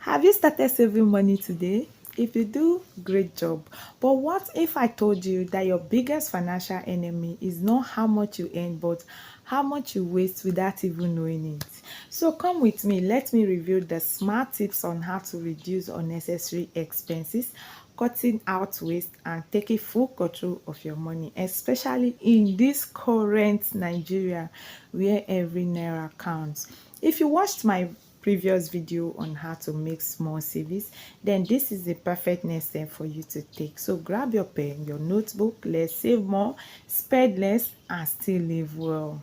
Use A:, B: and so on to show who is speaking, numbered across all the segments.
A: Have you started saving money today? If you do, great job. But what if I told you that your biggest financial enemy is not how much you earn, but how much you waste without even knowing it? So come with me, let me review the smart tips on how to reduce unnecessary expenses, cutting out waste, and taking full control of your money, especially in this current Nigeria where every naira counts. If you watched my previous video on how to make small savings, then this is the perfect next step for you to take. So grab your pen, your notebook. Let's save more, spend less, and still live well.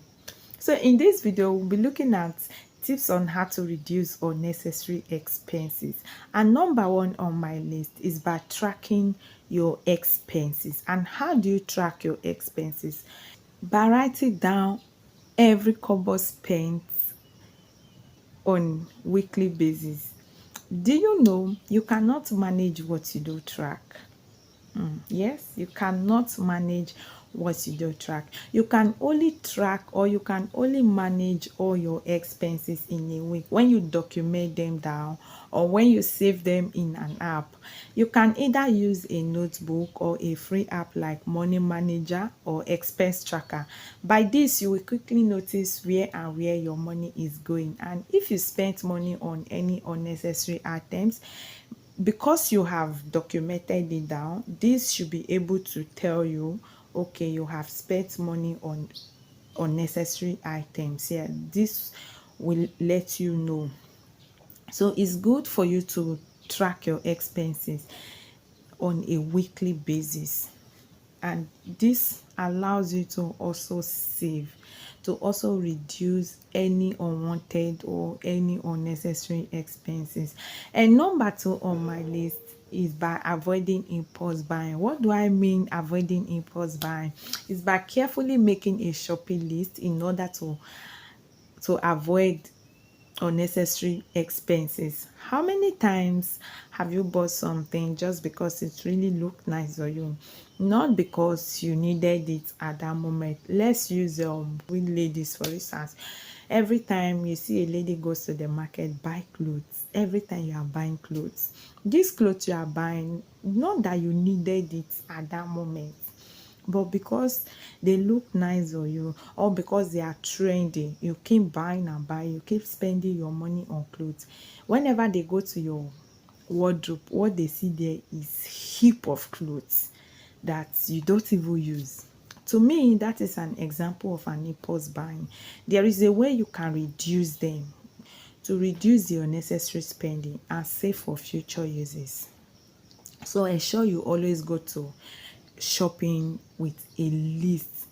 A: So in this video, we'll be looking at tips on how to reduce unnecessary expenses. And number one on my list is by tracking your expenses. And how do you track your expenses? By writing down every kobo spent on weekly basis. Do you know you cannot manage what you don't track? Yes, you cannot manage what you don't track. You can only track, or you can only manage all your expenses in a week when you document them down, or when you save them in an app. You can either use a notebook or a free app like Money Manager or Expense Tracker. By this, you will quickly notice where your money is going, and if you spent money on any unnecessary items, because you have documented it down, this should be able to tell you, okay, you have spent money on unnecessary items. Yeah, this will let you know. So it's good for you to track your expenses on a weekly basis, and this allows you to also save, to also reduce any unwanted or any unnecessary expenses. And number two on my list is by avoiding impulse buying. What do I mean avoiding impulse buying? Is by carefully making a shopping list in order to avoid unnecessary expenses. How many times have you bought something just because it really looked nice on you, not because you needed it at that moment? Let's use with ladies for instance. Every time you see a lady goes to the market, buy clothes. Every time you are buying clothes, these clothes you are buying, not that you needed it at that moment, but because they look nice on you, or because they are trendy, you keep buying and buying, you keep spending your money on clothes. Whenever they go to your wardrobe, what they see there is heap of clothes that you don't even use. To me, that is an example of an impulse buying. There is a way you can reduce them, to reduce the unnecessary spending and save for future uses. So ensure you always go to shopping with a list.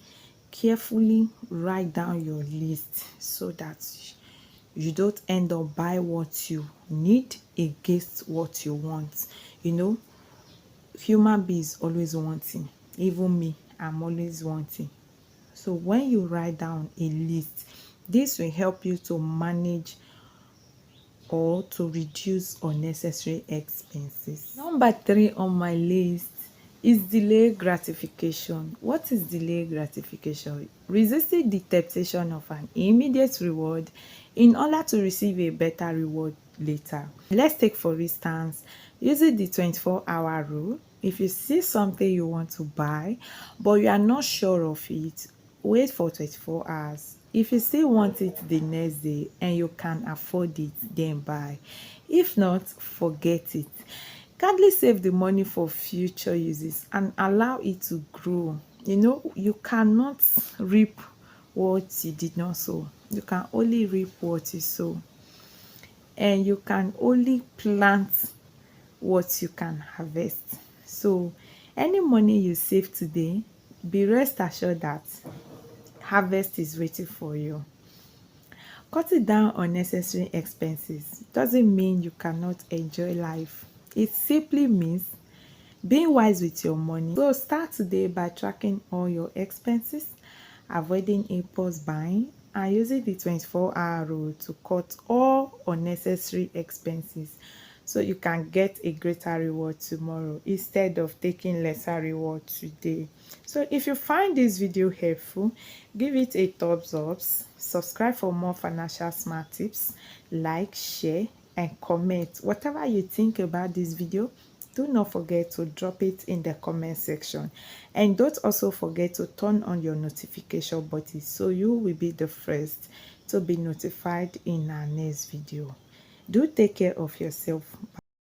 A: Carefully write down your list so that you don't end up buy what you need against what you want. You know, human beings always wanting. Even me, I'm always wanting. So when you write down a list, this will help you to manage or to reduce unnecessary expenses. Number three on my list is delay gratification. What is delay gratification? Resisting the temptation of an immediate reward in order to receive a better reward later. Let's take for instance, using the 24-hour rule. If you see something you want to buy but you are not sure of it, wait for 24 hours. If you still want it the next day and you can afford it, then buy. If not, forget it. Kindly save the money for future uses and allow it to grow. You know, you cannot reap what you did not sow. You can only reap what you sow. And you can only plant what you can harvest. So any money you save today, be rest assured that harvest is waiting for you. Cutting down unnecessary expenses doesn't mean you cannot enjoy life. It simply means being wise with your money. So start today by tracking all your expenses, avoiding impulse buying, and using the 24-hour rule to cut all unnecessary expenses so you can get a greater reward tomorrow instead of taking lesser reward today. So if you find this video helpful, give it a thumbs up, subscribe for more financial smart tips, like, share, and comment whatever you think about this video. Do not forget to drop it in the comment section, and don't also forget to turn on your notification button so you will be the first to be notified in our next video. Do take care of yourself.